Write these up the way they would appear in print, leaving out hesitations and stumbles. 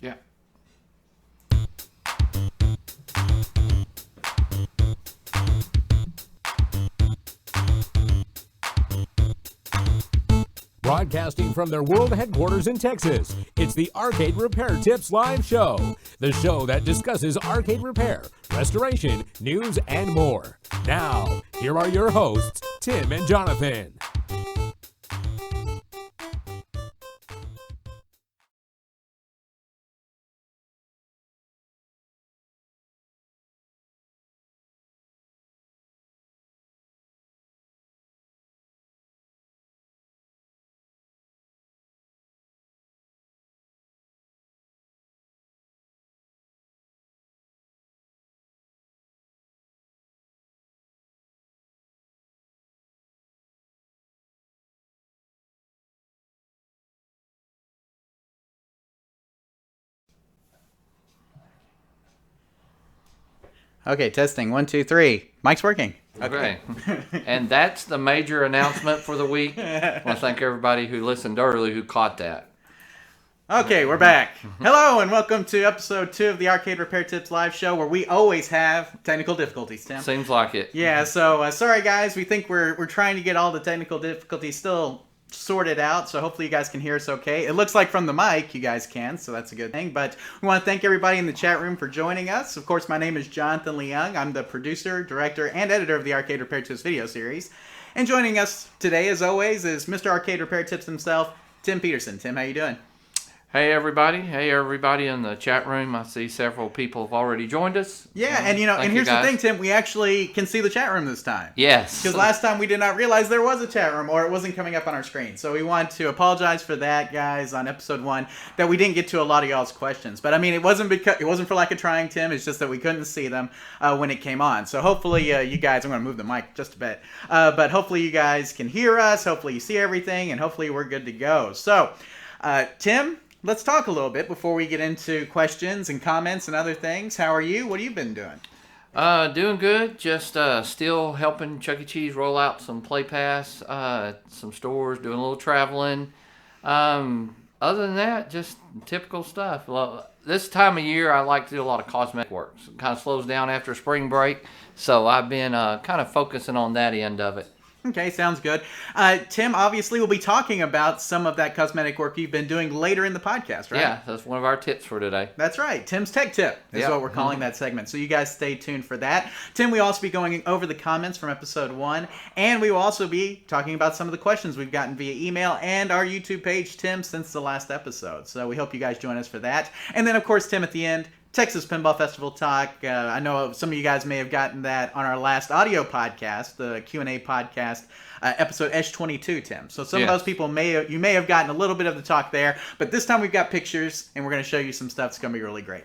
Yeah. Broadcasting from their world headquarters in Texas, it's the Arcade Repair Tips Live Show, the show that discusses arcade repair, restoration, news, and more. Now, here are your hosts, Tim and Jonathan. Okay, testing. 1, 2, 3. Mic's working. Okay. And that's the major announcement for the week. I want to thank everybody who listened early who caught that. Okay, we're back. Hello, and welcome to episode 2 of the Arcade Repair Tips Live Show, where we always have technical difficulties, Tim. Seems like it. Yeah, so sorry, guys. We think we're trying to get all the technical difficulties still sorted out, so hopefully you guys can hear us okay. It looks like from the mic you guys can, so that's a good thing. But we want to thank everybody in the chat room for joining us. Of course, my name is Jonathan Leung. I'm the producer, director, and editor of the Arcade Repair Tips video series. And joining us today, as always, is Mr. Arcade Repair Tips himself, Tim Peterson. Tim, how you doing? Hey everybody in the chat room. I see several people have already joined us. Yeah, and and here's the thing, Tim, we actually can see the chat room this time. Yes. Because last time we did not realize there was a chat room, or it wasn't coming up on our screen. So we want to apologize for that, guys, on episode 1, that we didn't get to a lot of y'all's questions. But I mean, it wasn't for lack of trying, Tim. It's just that we couldn't see them when it came on. So hopefully you guys, I'm going to move the mic just a bit, but hopefully you guys can hear us. Hopefully you see everything, and hopefully we're good to go. So, Tim, let's talk a little bit before we get into questions and comments and other things. How are you? What have you been doing? Doing good. Just still helping Chuck E. Cheese roll out some Play Pass, some stores, doing a little traveling. Other than that, just typical stuff. This time of year, I like to do a lot of cosmetic work. So it kind of slows down after spring break, so I've been kind of focusing on that end of it. Okay, sounds good. Tim, obviously, we'll be talking about some of that cosmetic work you've been doing later in the podcast, right? Yeah, that's one of our tips for today. That's right. Tim's Tech Tip is what we're calling that segment. So you guys stay tuned for that. Tim, we also be going over the comments from episode 1, and we will also be talking about some of the questions we've gotten via email and our YouTube page, Tim, since the last episode. So we hope you guys join us for that. And then, of course, Tim, at the end, Texas Pinball Festival Talk. I know some of you guys may have gotten that on our last audio podcast, the Q&A podcast, episode S22, Tim. So some of those people may have gotten a little bit of the talk there, but this time we've got pictures, and we're going to show you some stuff that's going to be really great.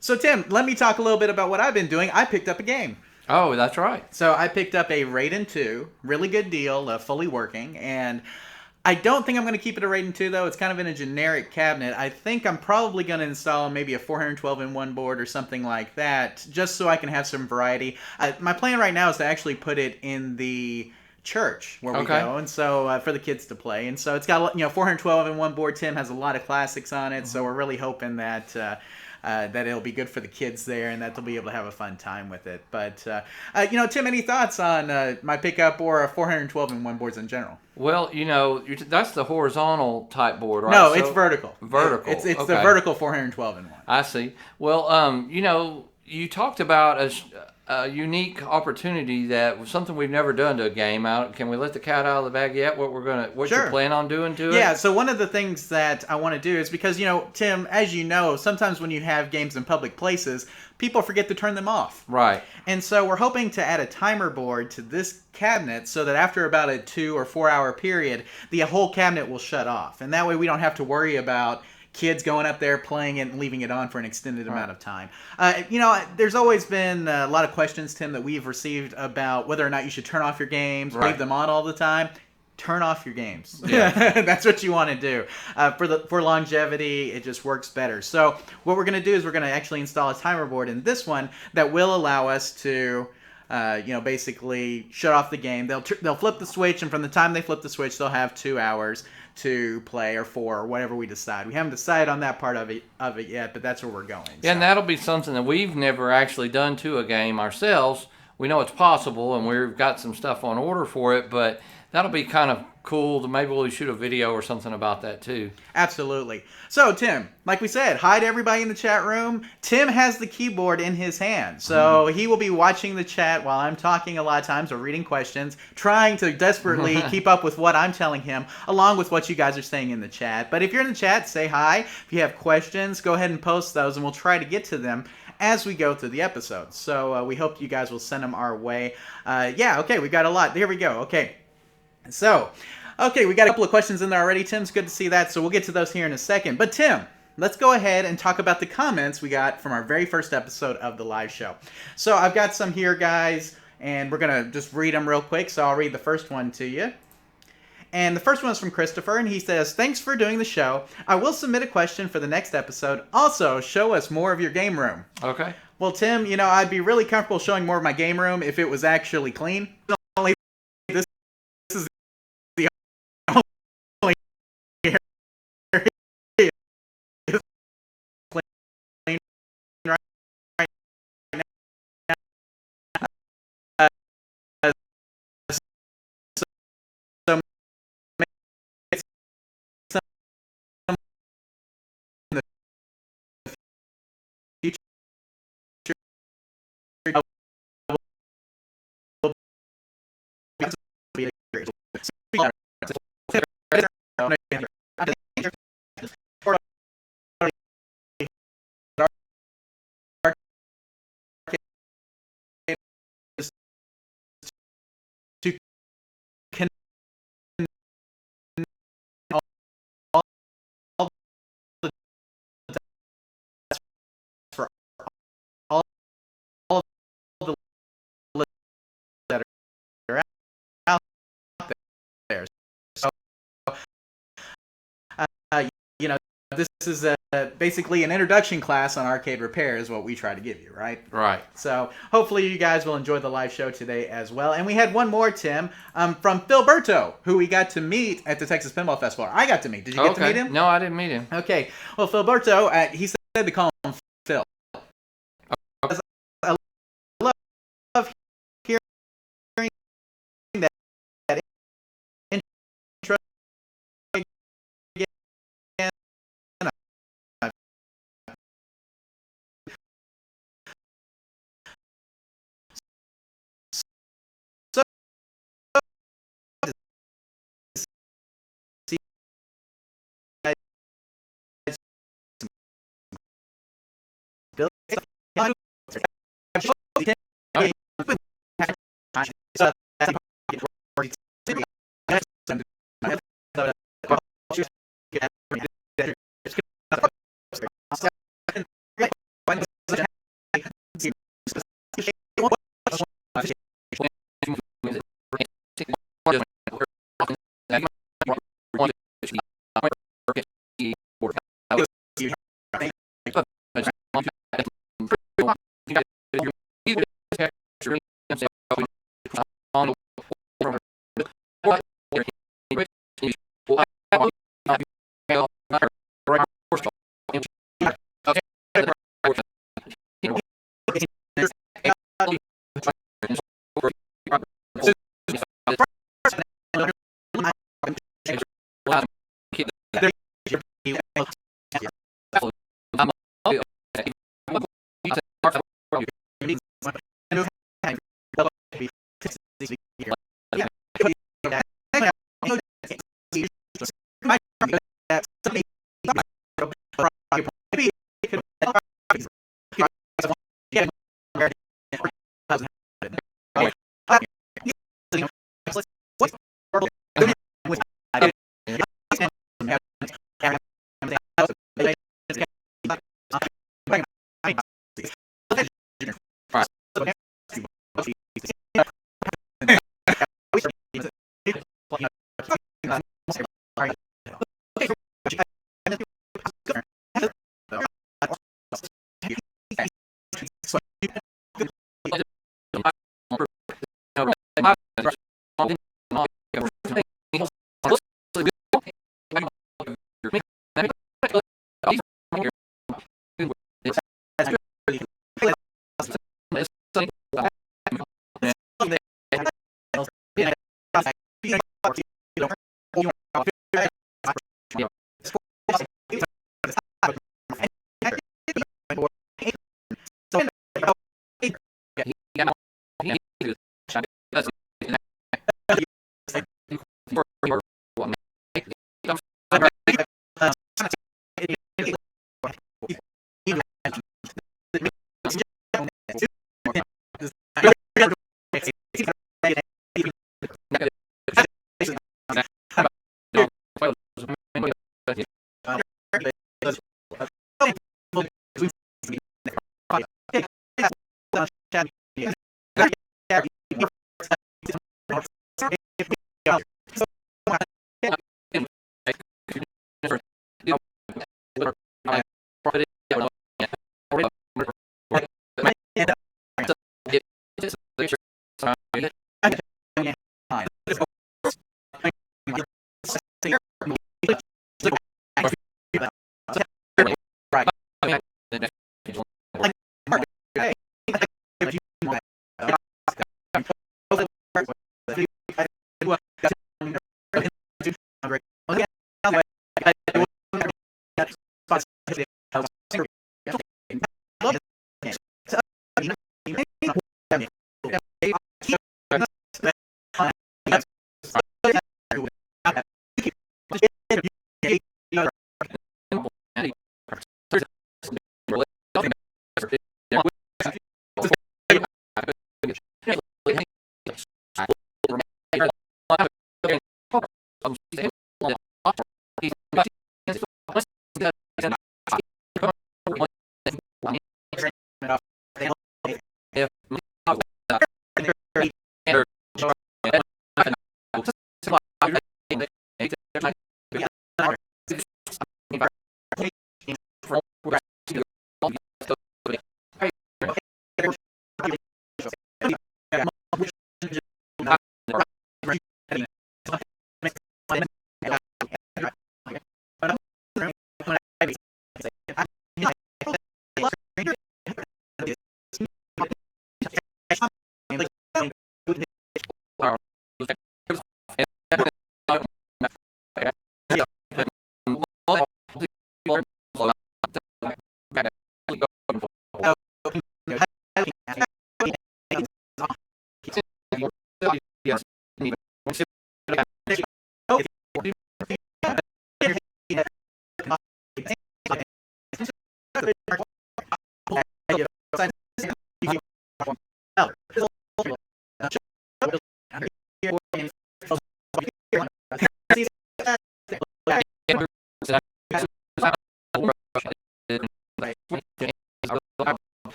So, Tim, let me talk a little bit about what I've been doing. I picked up a game. Oh, that's right. So I picked up a Raiden 2, really good deal, fully working, and I don't think I'm going to keep it a Raiden 2, though. It's kind of in a generic cabinet. I think I'm probably going to install maybe a 412-in-1 board or something like that, just so I can have some variety. My plan right now is to actually put it in the church where we go, and so for the kids to play. And so it's got 412-in-1 board. Tim has a lot of classics on it, so we're really hoping that that it'll be good for the kids there, and that they'll be able to have a fun time with it. But Tim, any thoughts on my pickup or 412-in-1 boards in general? Well, that's the horizontal type board, right? No, it's vertical. Vertical. It's the vertical 412-in-1. I see. Well, you talked about a unique opportunity that was something we've never done to a game. Can we let the cat out of the bag yet? What Sure. you plan on doing to it? Yeah. So one of the things that I want to do is because Tim, as you know, sometimes when you have games in public places, people forget to turn them off. Right. And so we're hoping to add a timer board to this cabinet so that after about a 2 or 4 hour period, the whole cabinet will shut off, and that way we don't have to worry about kids going up there playing it and leaving it on for an extended amount of time. There's always been a lot of questions, Tim, that we've received about whether or not you should turn off your games, leave them on all the time. Turn off your games. Yeah. That's what you want to do. For longevity, it just works better. So what we're going to do is we're going to actually install a timer board in this one that will allow us to basically shut off the game. They'll flip the switch, and from the time they flip the switch, they'll have 2 hours to play, or 4, or whatever we decide. We haven't decided on that part of it yet, but that's where we're going. Yeah, and that'll be something that we've never actually done to a game ourselves. We know it's possible, and we've got some stuff on order for it, but that'll be kind of cool. Maybe we'll shoot a video or something about that too. Absolutely. So, Tim, like we said, hi to everybody in the chat room. Tim has the keyboard in his hand, so he will be watching the chat while I'm talking a lot of times, or reading questions, trying to desperately keep up with what I'm telling him, along with what you guys are saying in the chat. But if you're in the chat, say hi. If you have questions, go ahead and post those, and we'll try to get to them as we go through the episodes. So we hope you guys will send them our way. Okay, we got a lot. Here we go. Okay. So, we got a couple of questions in there already. Tim's good to see that, so we'll get to those here in a second. But Tim, let's go ahead and talk about the comments we got from our very first episode of the live show. So I've got some here, guys, and we're going to just read them real quick. So I'll read the first one to you. And the first one is from Christopher, and he says, "Thanks for doing the show. I will submit a question for the next episode. Also, show us more of your game room." Okay. Well, Tim, I'd be really comfortable showing more of my game room if it was actually clean. Only this is the only area is clean right now. So maybe some in the future I will be to connect all the dots for all the lists that are out there. So, this is basically an introduction class on arcade repair is what we try to give you, right? Right. So hopefully you guys will enjoy the live show today as well. And we had one more, Tim, from Philberto, who we got to meet at the Texas Pinball Festival. I got to meet. Did you get to meet him? No, I didn't meet him. Okay. Well, Philberto, he said to call him Phil. Okay. I love hearing that intro again. So, see guys, Bill,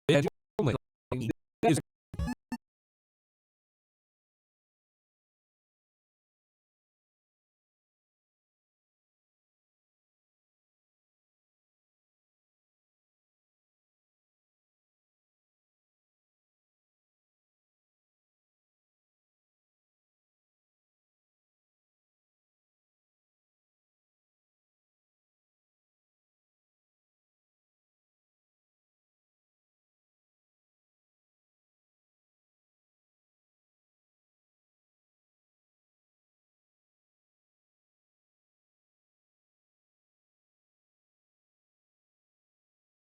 The